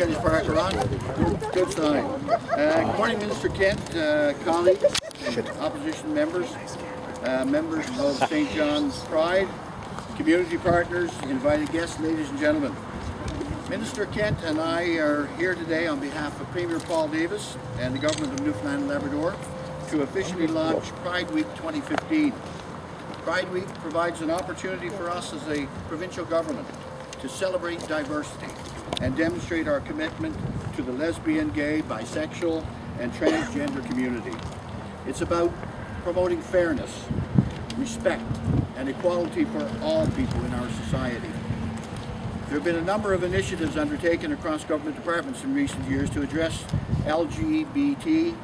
got his parker on. Good sign. Good morning, Minister Kent, colleagues, opposition members, members of St. John's Pride, community partners, invited guests, ladies and gentlemen. Minister Kent and I are here today on behalf of Premier Paul Davis and the Government of Newfoundland and Labrador to officially launch Pride Week 2015. Pride Week provides an opportunity for us as a provincial government to celebrate diversity and demonstrate our commitment to the lesbian, gay, bisexual, and transgender community. It's about promoting fairness, respect, and equality for all people in our society. There have been a number of initiatives undertaken across government departments in recent years to address LGBT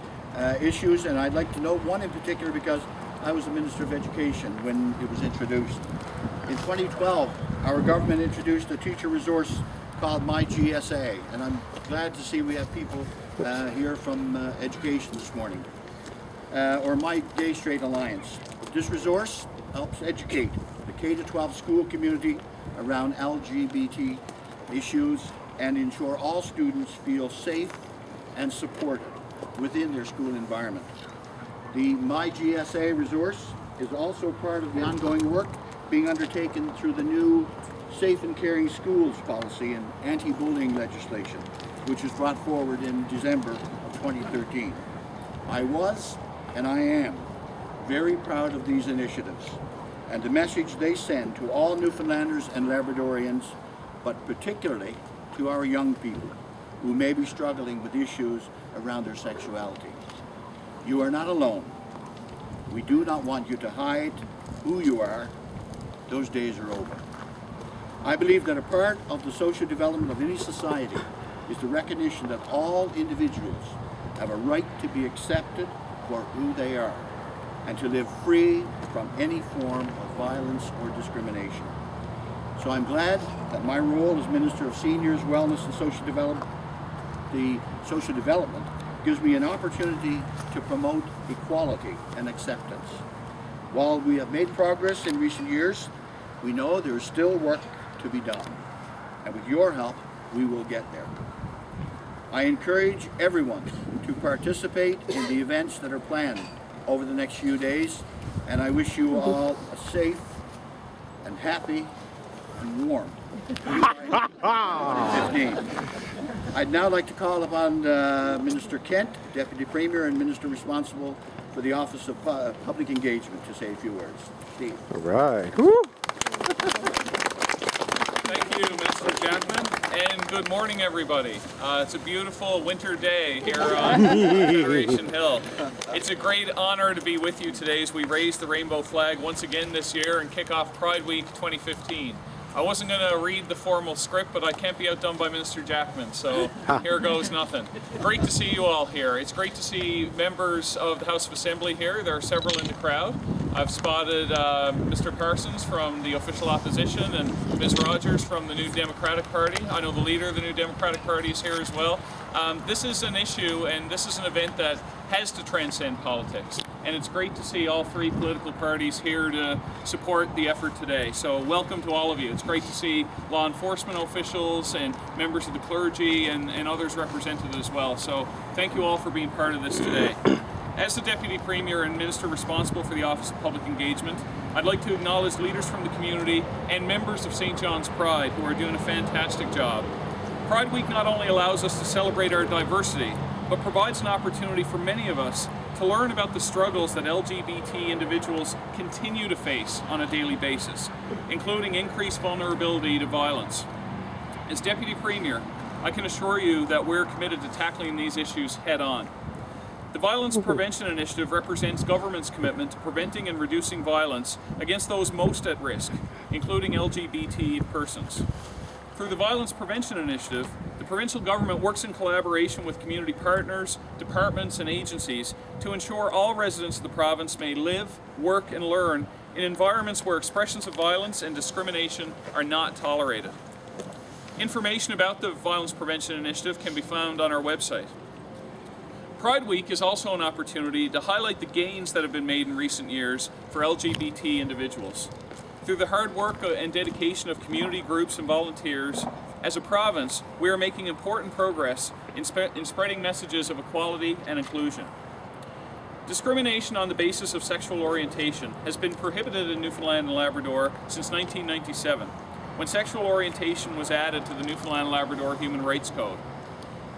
issues, and I'd like to note one in particular because I was the Minister of Education when it was introduced. In 2012, our government introduced a teacher resource called MyGSA, and I'm glad to see we have people here from education this morning, or My Gay Straight Alliance. This resource helps educate the K-12 school community around LGBT issues and ensure all students feel safe and supported within their school environment. The MyGSA resource is also part of the ongoing work being undertaken through the new Safe and Caring Schools policy and anti-bullying legislation, which was brought forward in December of 2013. I was, and I am, very proud of these initiatives and the message they send to all Newfoundlanders and Labradorians, but particularly to our young people who may be struggling with issues around their sexuality. You are not alone. We do not want you to hide who you are. Those days are over. I believe that a part of the social development of any society is the recognition that all individuals have a right to be accepted for who they are and to live free from any form of violence or discrimination. So I'm glad that my role as Minister of Seniors, Wellness and Social Development, gives me an opportunity to promote equality and acceptance. While we have made progress in recent years, we know there is still work to be done, and with your help, we will get there. I encourage everyone to participate in the events that are planned over the next few days, and I wish you all a safe and happy and warm 2015. I'd now like to call upon Minister Kent, Deputy Premier and Minister responsible for the Office of Public Engagement, to say a few words. Steve. All right. Woo. Thank you, Mr. Jackman, and good morning, everybody. It's a beautiful winter day here on Confederation Hill. It's a great honor to be with you today as we raise the rainbow flag once again this year and kick off Pride Week 2015. I wasn't going to read the formal script, but I can't be outdone by Minister Jackman, so here goes nothing. Great to see you all here. It's great to see members of the House of Assembly here. There are several in the crowd. I've spotted Mr. Parsons from the official opposition and Ms. Rogers from the New Democratic Party. I know the leader of the New Democratic Party is here as well. This is an issue and this is an event that has to transcend politics. And it's great to see all three political parties here to support the effort today. So welcome to all of you. It's great to see law enforcement officials and members of the clergy and others represented as well. So thank you all for being part of this today. As the Deputy Premier and Minister responsible for the Office of Public Engagement, I'd like to acknowledge leaders from the community and members of St. John's Pride who are doing a fantastic job. Pride Week not only allows us to celebrate our diversity, but provides an opportunity for many of us to learn about the struggles that LGBT individuals continue to face on a daily basis, including increased vulnerability to violence. As Deputy Premier, I can assure you that we're committed to tackling these issues head on. The Violence Prevention Initiative represents government's commitment to preventing and reducing violence against those most at risk, including LGBT persons. Through the Violence Prevention Initiative, the provincial government works in collaboration with community partners, departments and agencies to ensure all residents of the province may live, work and learn in environments where expressions of violence and discrimination are not tolerated. Information about the Violence Prevention Initiative can be found on our website. Pride Week is also an opportunity to highlight the gains that have been made in recent years for LGBT individuals. Through the hard work and dedication of community groups and volunteers, As a province, we are making important progress in spreading messages of equality and inclusion. Discrimination on the basis of sexual orientation has been prohibited in Newfoundland and Labrador since 1997, when sexual orientation was added to the Newfoundland and Labrador Human Rights Code.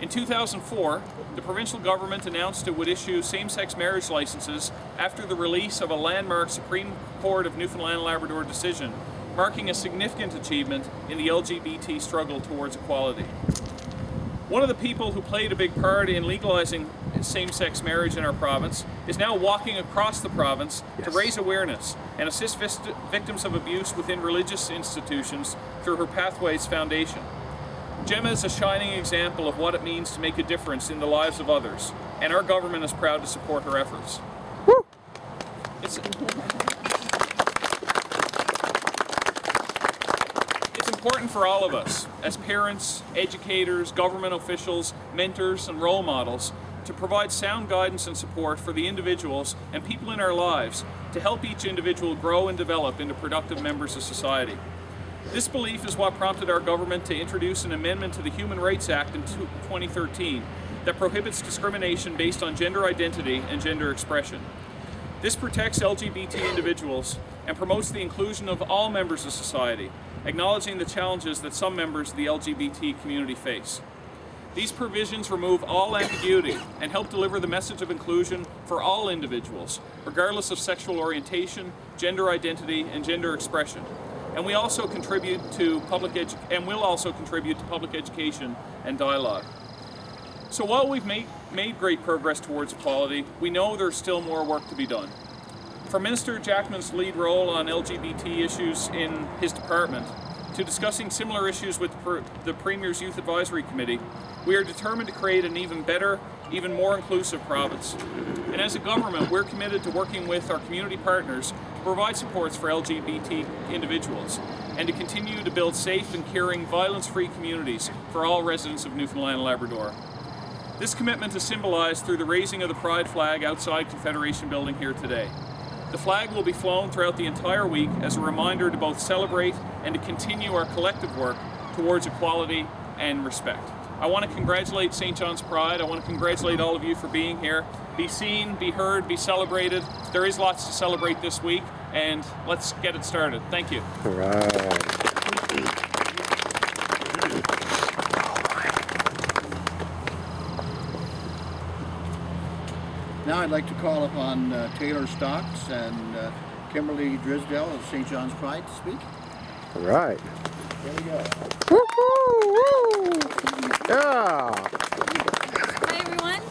In 2004, the provincial government announced it would issue same-sex marriage licenses after the release of a landmark Supreme Court of Newfoundland and Labrador decision, marking a significant achievement in the LGBT struggle towards equality. One of the people who played a big part in legalizing same-sex marriage in our province is now walking across the province to raise awareness and assist victims of abuse within religious institutions through her Pathways Foundation. Gemma is a shining example of what it means to make a difference in the lives of others, and our government is proud to support her efforts. Woo! It's important for all of us, as parents, educators, government officials, mentors, and role models, to provide sound guidance and support for the individuals and people in our lives to help each individual grow and develop into productive members of society. This belief is what prompted our government to introduce an amendment to the Human Rights Act in 2013 that prohibits discrimination based on gender identity and gender expression. This protects LGBT individuals and promotes the inclusion of all members of society, acknowledging the challenges that some members of the LGBT community face. These provisions remove all ambiguity and help deliver the message of inclusion for all individuals, regardless of sexual orientation, gender identity, and gender expression. And we also contribute to public education and dialogue. So while we've made great progress towards equality, we know there's still more work to be done. From Minister Jackman's lead role on LGBT issues in his department, to discussing similar issues with the Premier's Youth Advisory Committee, we are determined to create an even better, even more inclusive province. And as a government, we're committed to working with our community partners to provide supports for LGBT individuals and to continue to build safe and caring, violence-free communities for all residents of Newfoundland and Labrador. This commitment is symbolized through the raising of the Pride flag outside Confederation building here today. The flag will be flown throughout the entire week as a reminder to both celebrate and to continue our collective work towards equality and respect. I want to congratulate St. John's Pride. I want to congratulate all of you for being here. Be seen, be heard, be celebrated. There is lots to celebrate this week, and let's get it started. Thank you. All right. Now I'd like to call upon Taylor Stocks and Kimberly Drisdale of St. John's Pride to speak. All right. There we go. Woo-hoo! Yeah. Hi everyone.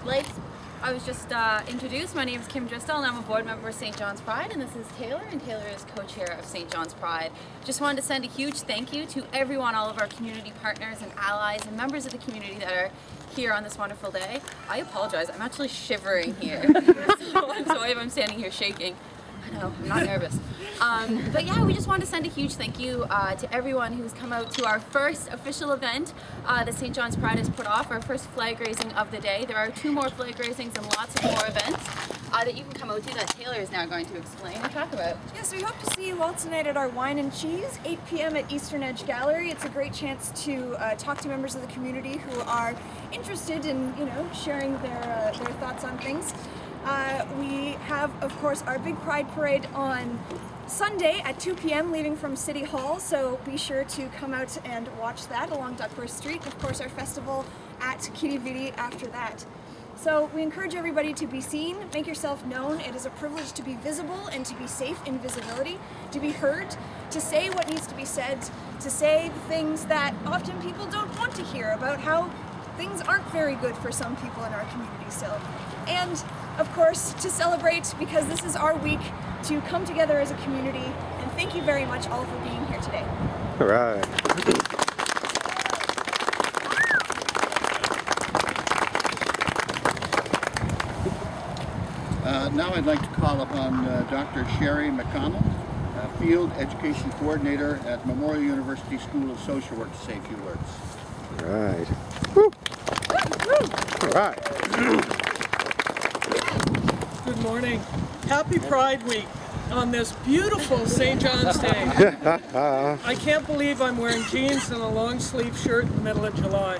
Like I was just introduced, my name is Kim Drisdale and I'm a board member of St. John's Pride, and this is Taylor, and Taylor is co-chair of St. John's Pride. Just wanted to send a huge thank you to everyone, all of our community partners and allies and members of the community that are here on this wonderful day. I apologize, I'm actually shivering here. So I'm sorry if I'm standing here shaking. I know, I'm not nervous. But yeah, we just wanted to send a huge thank you to everyone who's come out to our first official event that St. John's Pride has put off, our first flag raising of the day. There are 2 more flag raisings and lots of more events that you can come out to that Taylor is now going to explain and talk about. Yes, we hope to see you all tonight at our Wine and Cheese, 8 p.m. at Eastern Edge Gallery. It's a great chance to talk to members of the community who are interested in, sharing their thoughts on things. We have, of course, our big Pride Parade on Sunday at 2 p.m. leaving from City Hall, so be sure to come out and watch that along Duckworth Street. Of course, our festival at Kitty Vitty after that. So we encourage everybody to be seen, make yourself known. It is a privilege to be visible and to be safe in visibility, to be heard, to say what needs to be said, to say things that often people don't want to hear about how things aren't very good for some people in our community still. And of course, to celebrate, because this is our week to come together as a community. And thank you very much all for being here today. All right. Now I'd like to call upon Dr. Sherry McConnell, Field Education Coordinator at Memorial University School of Social Work, to say a few words. All right. Woo. All right. Good morning. Happy Pride Week. on this beautiful St. John's Day. I can't believe I'm wearing jeans and a long sleeve shirt in the middle of July.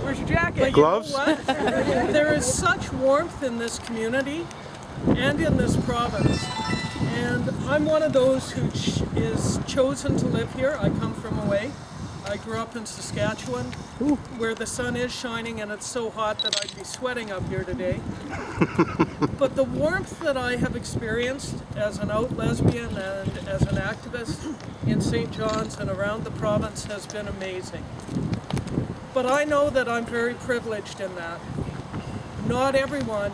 Where's your jacket? But Gloves? you know what? There is such warmth in this community and in this province. And I'm one of those who is chosen to live here. I come from away. I grew up in Saskatchewan, where the sun is shining and it's so hot that I'd be sweating up here today. But the warmth that I have experienced as an out lesbian and as an activist in St. John's and around the province has been amazing. But I know that I'm very privileged in that. Not everyone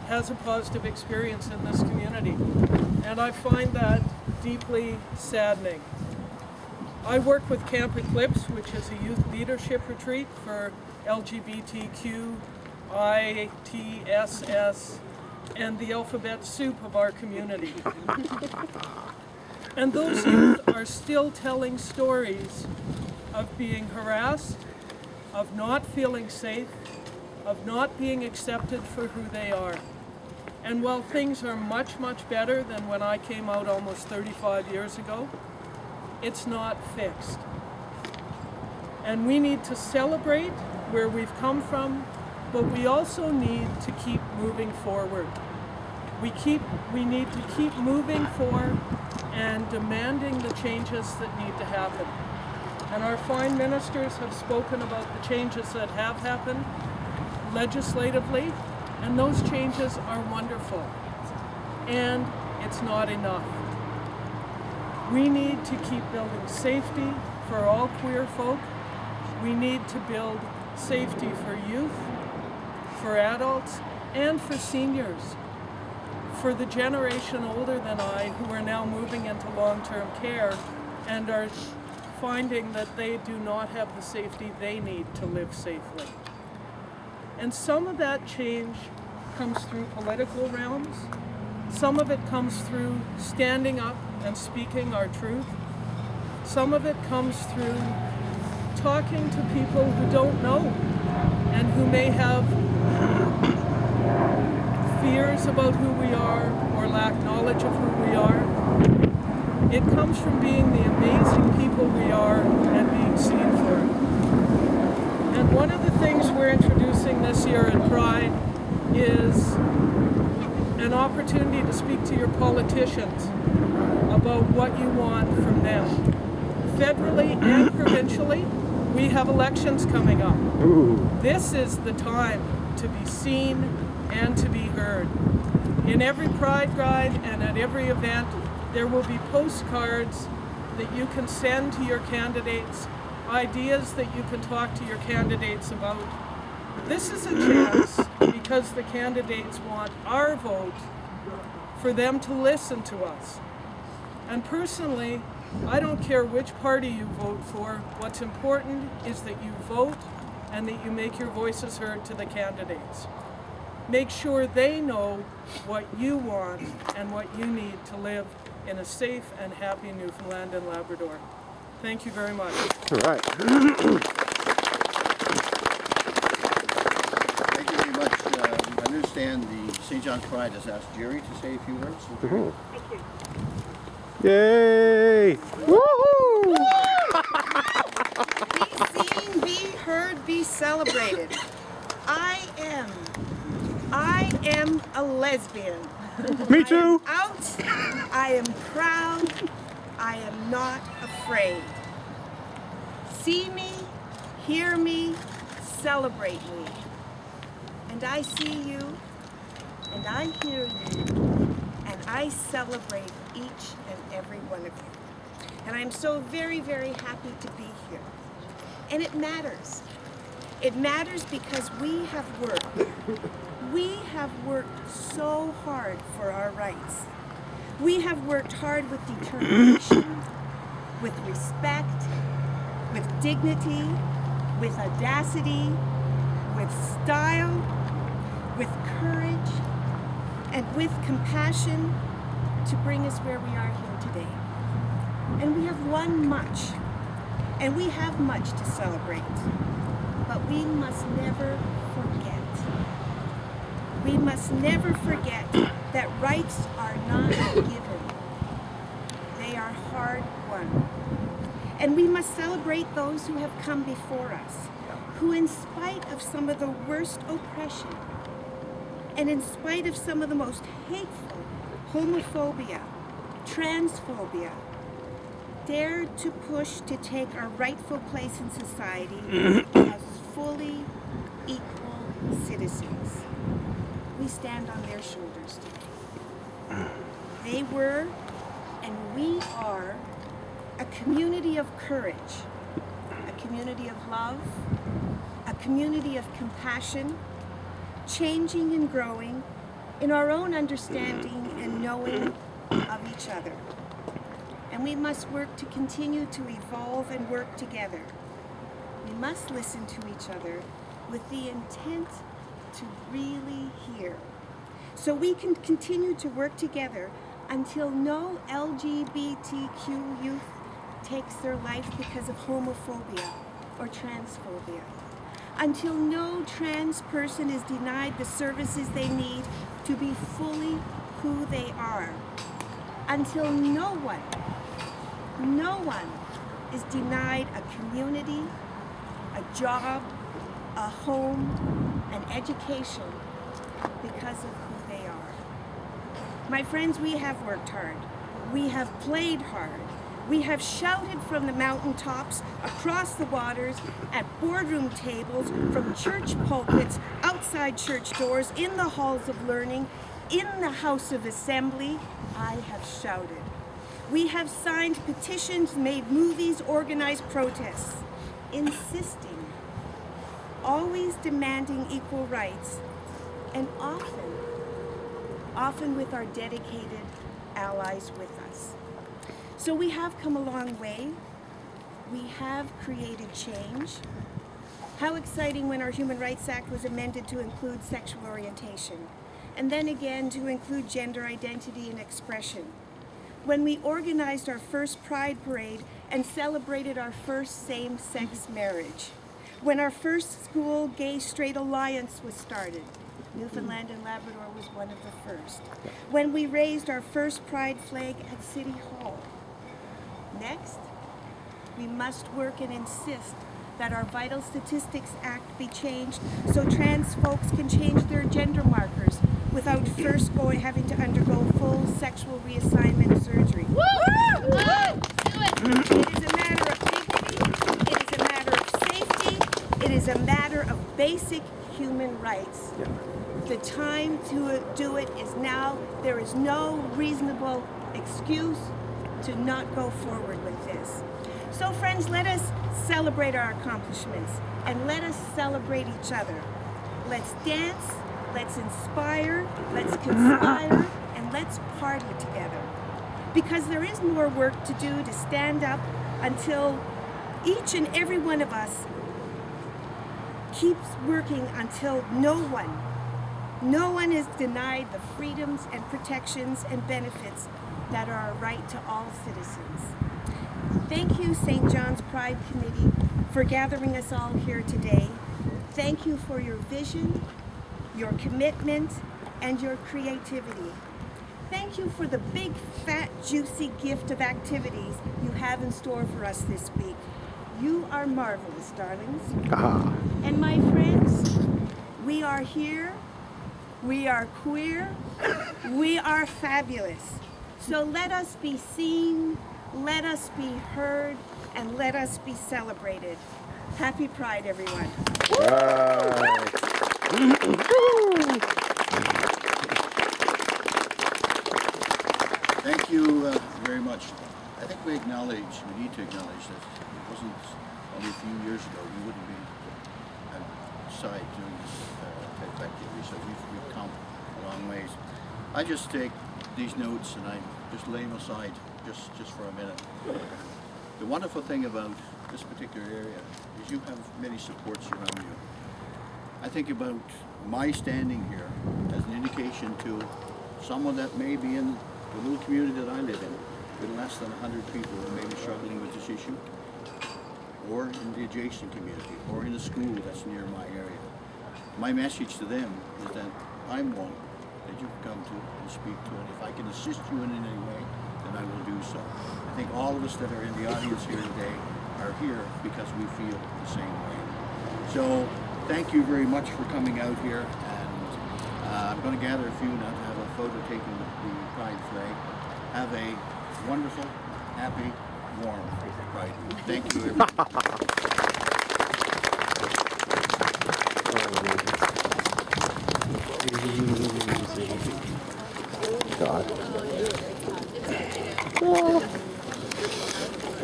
has a positive experience in this community, and I find that deeply saddening. I work with Camp Eclipse, which is a youth leadership retreat for LGBTQITSS and the alphabet soup of our community. And those youth are still telling stories of being harassed, of not feeling safe, of not being accepted for who they are. And while things are much, much better than when I came out almost 35 years ago, it's not fixed. And we need to celebrate where we've come from, but we also need to keep moving forward. We need to keep moving forward and demanding the changes that need to happen. And our fine ministers have spoken about the changes that have happened legislatively, and those changes are wonderful. And it's not enough. We need to keep building safety for all queer folk. We need to build safety for youth, for adults, and for seniors, for the generation older than I who are now moving into long-term care and are finding that they do not have the safety they need to live safely. And some of that change comes through political realms. Some of it comes through standing up and speaking our truth. Some of it comes through talking to people who don't know and who may have fears about who we are or lack knowledge of who we are. It comes from being the amazing people we are and being seen for it. And one of the things we're introducing this year at Pride is an opportunity to speak to your politicians about what you want from them. Federally and provincially, we have elections coming up. This is the time to be seen and to be heard. In every Pride Guide and at every event, there will be postcards that you can send to your candidates, ideas that you can talk to your candidates about. This is a chance, because the candidates want our vote, for them to listen to us. And personally, I don't care which party you vote for. What's important is that you vote and that you make your voices heard to the candidates. Make sure they know what you want and what you need to live in a safe and happy Newfoundland and Labrador. Thank you very much. All right. Thank you very much. I understand the St. John's Pride has asked Jerry to say a few words. Mhm. Yay! Woohoo! Be seen, be heard, be celebrated. I am a lesbian. Me too! I am out, I am proud, I am not afraid. See me, hear me, celebrate me. And I see you, and I hear you, and I celebrate each and every one of you. And I'm so very, very happy to be here. And it matters. It matters because we have worked. We have worked so hard for our rights. We have worked hard with determination, with respect, with dignity, with audacity, with style, with courage, and with compassion to bring us where we are here today. And we have won much, and we have much to celebrate. But we must never forget. We must never forget that rights are not given. hard-won. And we must celebrate those who have come before us, who in spite of some of the worst oppression, and in spite of some of the most hateful homophobia, transphobia, dared to push to take our rightful place in society as fully equal citizens. We stand on their shoulders today. They were, and we are, a community of courage, a community of love, a community of compassion, changing and growing in our own understanding and knowing of each other. And we must work to continue to evolve and work together. We must listen to each other with the intent to really hear, so we can continue to work together until no LGBTQ youth takes their life because of homophobia or transphobia, until no trans person is denied the services they need to be fully who they are, until no one is denied a community, a job, a home, an education because of who they are. My friends, we have worked hard. We have played hard. We have shouted from the mountaintops, across the waters, at boardroom tables, from church pulpits, outside church doors, in the halls of learning, in the House of Assembly. I have shouted. We have signed petitions, made movies, organized protests, insisting, always demanding equal rights, and often with our dedicated allies with us. So we have come a long way. We have created change. How exciting when our Human Rights Act was amended to include sexual orientation, and then again to include gender identity and expression. When we organized our first Pride Parade and celebrated our first same-sex marriage. When our first school gay-straight alliance was started. Newfoundland and Labrador was one of the first. When we raised our first pride flag at City Hall. Next, we must work and insist that our Vital Statistics Act be changed so trans folks can change their gender markers without first having to undergo full sexual reassignment surgery. It is a matter of dignity, it is a matter of safety, it is a matter of basic human rights. The time to do it is now. There is no reasonable excuse to not go forward with this. So friends, let us celebrate our accomplishments and let us celebrate each other. Let's dance, let's inspire, let's conspire, and let's party together. Because there is more work to do to stand up until each and every one of us keeps working until no one is denied the freedoms and protections and benefits that are a right to all citizens. Thank you, St. John's Pride Committee, for gathering us all here today. Thank you for your vision, your commitment, and your creativity. Thank you for the big, fat, juicy gift of activities you have in store for us this week. You are marvelous, darlings. And my friends, we are here, we are queer, we are fabulous. So let us be seen, let us be heard, and let us be celebrated. Happy Pride, everyone. Thank you very much. I think we need to acknowledge that it wasn't only a few years ago we wouldn't be outside doing this type of activity, so we've come a long ways. I just take these notes and I just lay them aside just for a minute. The wonderful thing about this particular area is you have many supports around you. I think about my standing here as an indication to someone that may be in the little community that I live in, with less than 100 people who may be struggling with this issue, or in the adjacent community, or in a school that's near my area. My message to them is that I'm one that you can come to and speak to, and if I can assist you in any way, then I will do so. I think all of us that are in the audience here today are here because we feel the same way. So thank you very much for coming out here, and I'm going to gather a few now to have a photo taken with the Pride flag. Have a wonderful, happy, warm Pride Week. Thank you, everyone. God.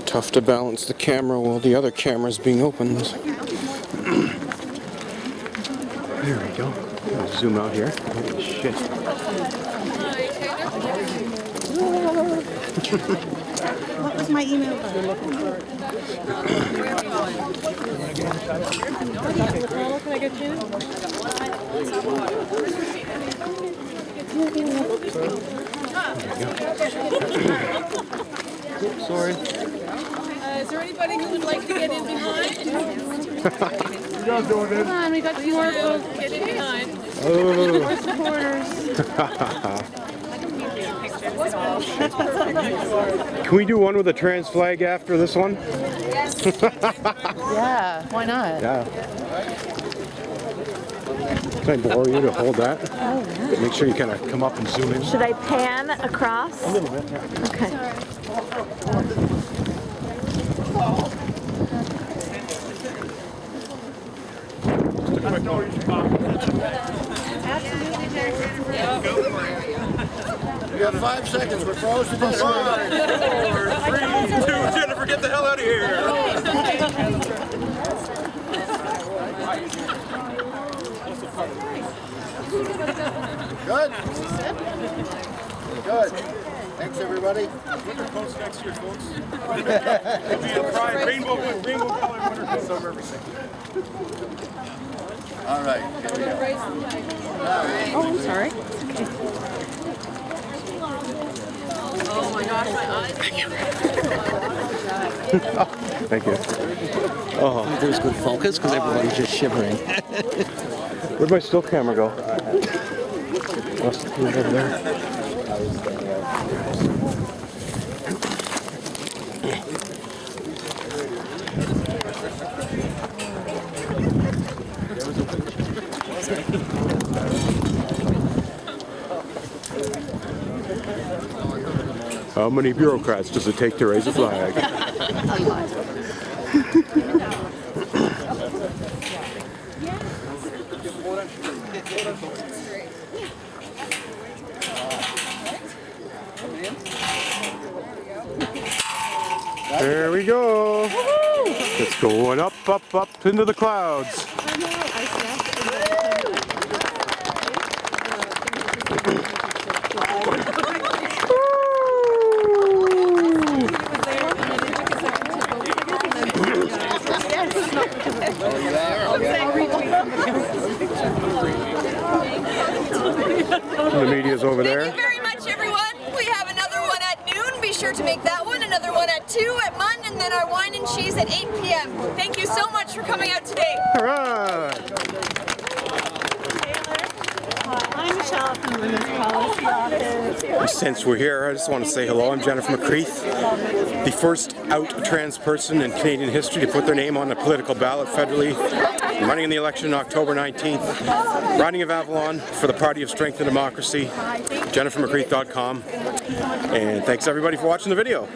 Tough to balance the camera while the other camera's being opened. There we go. I'll zoom out here. Holy shit. What was my email? Can I get you? Sorry. Is there anybody who would like to get in behind? Come on, we got more folks. Get in behind. More supporters. Can we do one with a trans flag after this one? Yeah, why not? Yeah. Can I borrow you to hold that? Oh, yeah. Make sure you kind of come up and zoom in. Should I pan across? A little bit, yeah. Okay. You have 5 seconds. We're frozen. 5, 4, 3, 2, Jennifer, get the hell out of here! Good. Good. Thanks, everybody. Put your post next year, folks. It'll be a pride, rainbow color winter coats over everything. All right. Here we go. Oh, I'm sorry. Oh my gosh, my eyes. Thank you. Oh, There's good focus because everyone's just shivering. where'd my still camera go? Must have moved over there. How many bureaucrats does it take to raise a flag? There we go. It's going up, up, up into the clouds. The media's over there. Thank you very much, everyone. We have another one at noon. Be sure to make that one. Another one at 2 at Munn, and then our wine and cheese at 8 p.m. Thank you so much for coming out today. All right. I'm Michelle from the Women's Policy Office. Since we're here, I just want to say hello. I'm Jennifer McCreath, the first out trans person in Canadian history to put their name on the political ballot federally. I'm running in the election on October 19th. Riding of Avalon for the Party of Strength and Democracy. JenniferMcCreath.com. And thanks everybody for watching the video.